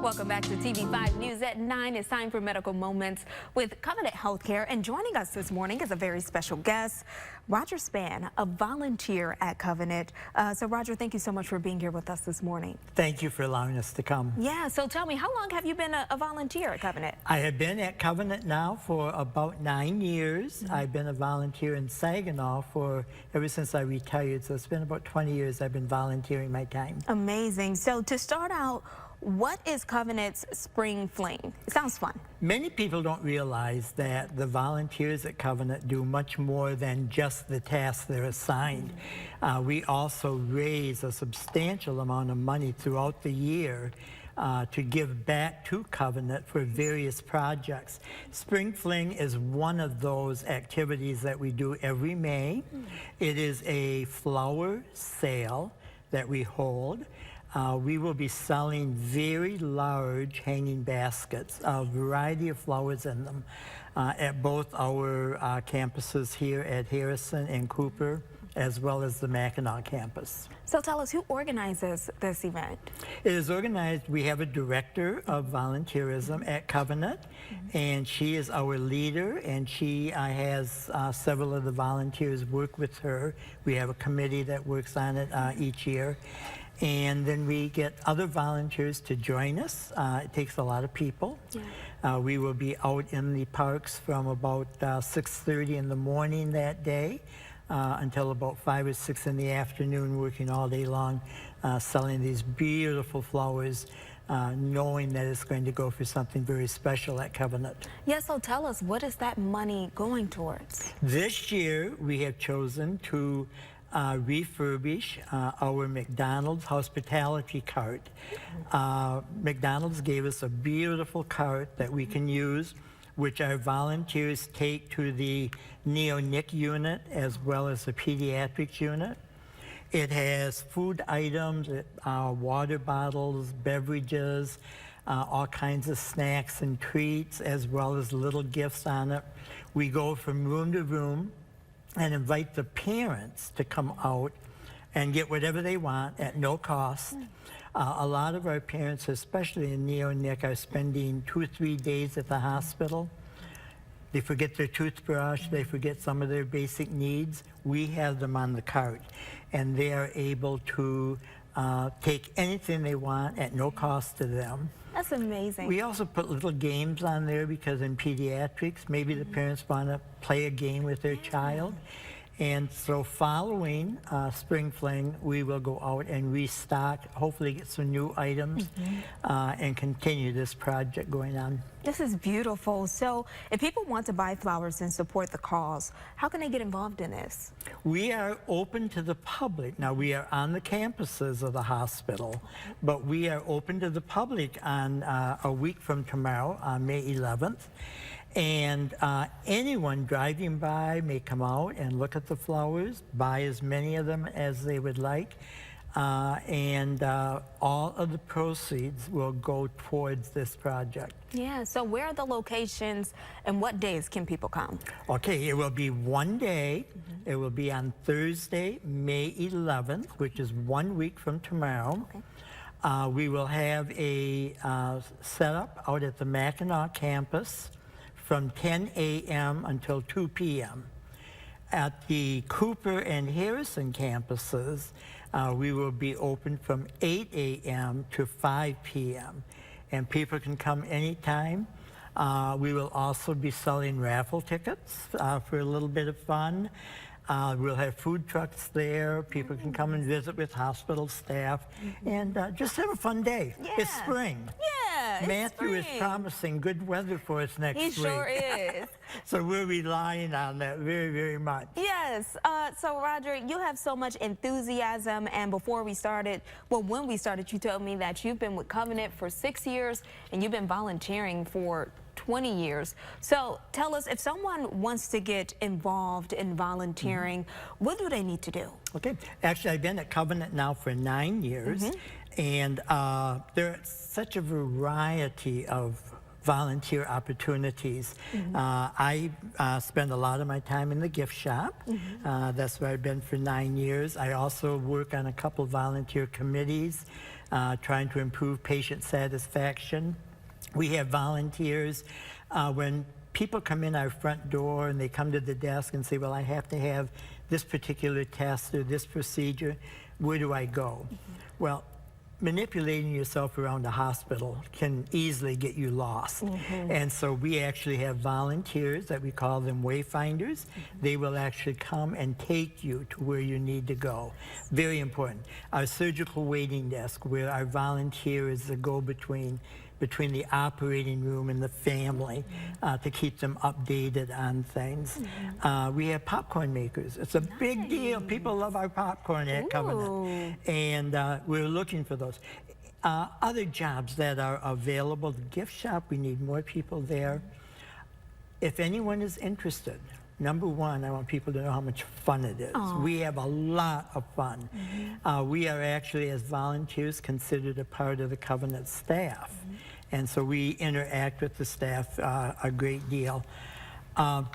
Welcome back to TV5 News at 9. It's time for Medical Moments with Covenant Healthcare. And joining us this morning is a very special guest, Roger Spann, a volunteer at Covenant. So Roger, thank you so much for being here with us this morning. Thank you for allowing us to come. Yeah, so tell me, how long have you been a volunteer at Covenant? I have been at Covenant now for about 9 years. Mm-hmm. I've been a volunteer in Saginaw ever since I retired. So it's been about 20 years I've been volunteering my time. Amazing. So to start out, what is Covenant's Spring Fling? It sounds fun. Many people don't realize that the volunteers at Covenant do much more than just the tasks they're assigned. We also raise a substantial amount of money throughout the year to give back to Covenant for various projects. Spring Fling is one of those activities that we do every May. It is a flower sale that we hold. We will be selling very large hanging baskets, a variety of flowers in them, at both our campuses here at Harrison and Cooper, as well as the Mackinac campus. So tell us, who organizes this event? It is organized, we have a director of volunteerism at Covenant, and she is our leader, and she has several of the volunteers work with her. We have a committee that works on it each year. And then we get other volunteers to join us. It takes a lot of people. Yeah. We will be out in the parks from about 6:30 in the morning that day until about 5 or 6 in the afternoon, working all day long, selling these beautiful flowers, knowing that it's going to go for something very special at Covenant. Yes, so tell us, what is that money going towards? This year, we have chosen to refurbish our McDonald's hospitality cart. McDonald's gave us a beautiful cart that we can use, which our volunteers take to the neo-NIC unit as well as the pediatrics unit. It has food items, water bottles, beverages, all kinds of snacks and treats, as well as little gifts on it. We go from room to room and invite the parents to come out and get whatever they want at no cost. A lot of our parents, especially in neo-NIC, are spending 2 or 3 days at the hospital. They forget their toothbrush, they forget some of their basic needs. We have them on the cart, and they are able to take anything they want at no cost to them. That's amazing. We also put little games on there because in pediatrics, maybe the parents want to play a game with their child. And so following Spring Fling, we will go out and restock, hopefully get some new items, and continue this project going on. This is beautiful. So if people want to buy flowers and support the cause, how can they get involved in this? We are open to the public. Now, we are on the campuses of the hospital, but we are open to the public on a week from tomorrow, on May 11th. And anyone driving by may come out and look at the flowers, buy as many of them as they would like, and all of the proceeds will go towards this project. Yeah, so where are the locations and what days can people come? Okay, it will be one day. It will be on Thursday, May 11th, which is 1 week from tomorrow. Okay. We will have a setup out at the Mackinac campus from 10 a.m. until 2 p.m. At the Cooper and Harrison campuses, we will be open from 8 a.m. to 5 p.m. and people can come anytime. We will also be selling raffle tickets for a little bit of fun. We'll have food trucks there. People can come and visit with hospital staff and just have a fun day. Yeah. It's spring. Yeah, Matthew is promising good weather for us next week. He sure is. So we're relying on that very, very much. Yes. So Roger, you have so much enthusiasm, and before we started, well, when we started, you told me that you've been with Covenant for 6 years and you've been volunteering for 20 years. So tell us, if someone wants to get involved in volunteering, what do they need to do? Okay. Actually, I've been at Covenant now for 9 years, and there are such a variety of volunteer opportunities. I spend a lot of my time in the gift shop. That's where I've been for 9 years. I also work on a couple volunteer committees trying to improve patient satisfaction. We have volunteers. When people come in our front door and they come to the desk and say, well, I have to have this particular test or this procedure, where do I go? Well, manipulating yourself around a hospital can easily get you lost. And so we actually have volunteers that we call them wayfinders. They will actually come and take you to where you need to go. Very important. Our surgical waiting desk, where our volunteers is the go-between between the operating room and the family to keep them updated on things. We have popcorn makers. It's a big deal. People love our popcorn at Covenant. And we're looking for those. Other jobs that are available, the gift shop, we need more people there. If anyone is interested, number one, I want people to know how much fun it is. We have a lot of fun. We are actually, as volunteers, considered a part of the Covenant staff. And so we interact with the staff a great deal. Go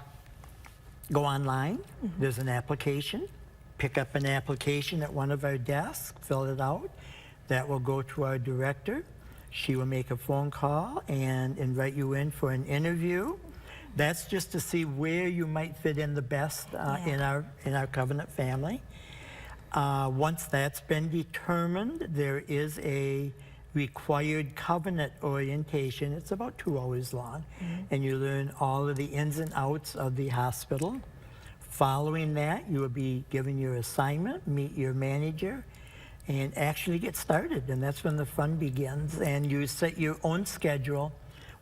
online, there's an application. Pick up an application at one of our desks, fill it out. That will go to our director. She will make a phone call and invite you in for an interview. That's just to see where you might fit in the best in our Covenant family. Once that's been determined, there is a required Covenant orientation. It's about 2 hours long, and you learn all of the ins and outs of the hospital. Following that, you will be given your assignment, meet your manager, and actually get started, and that's when the fun begins, and you set your own schedule.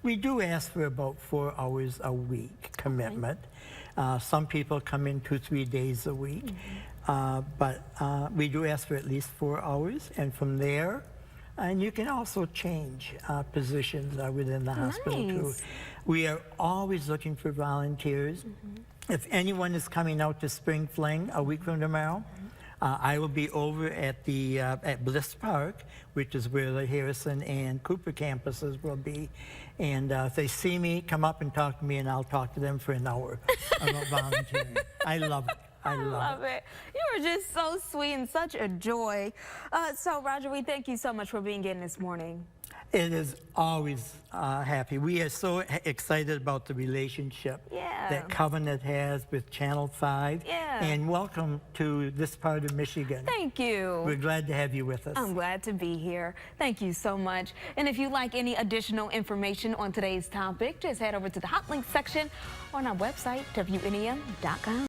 We do ask for about 4 hours a week commitment. Some people come in 2-3 days a week, but we do ask for at least 4 hours, and from there, and you can also change positions within the hospital too. We are always looking for volunteers. If anyone is coming out to Spring Fling a week from tomorrow, I will be over at the at Bliss Park, which is where the Harrison and Cooper campuses will be. And if they see me, come up and talk to me, and I'll talk to them for an hour about volunteering. I love it. I love it. You are just so sweet and such a joy. So, Roger, we thank you so much for being in this morning. It is always happy. We are so excited about the relationship that Covenant has with Channel 5. And welcome to this part of Michigan. Thank you. We're glad to have you with us. I'm glad to be here. Thank you so much. And if you'd like any additional information on today's topic, just head over to the hot link section on our website, WNEM.com.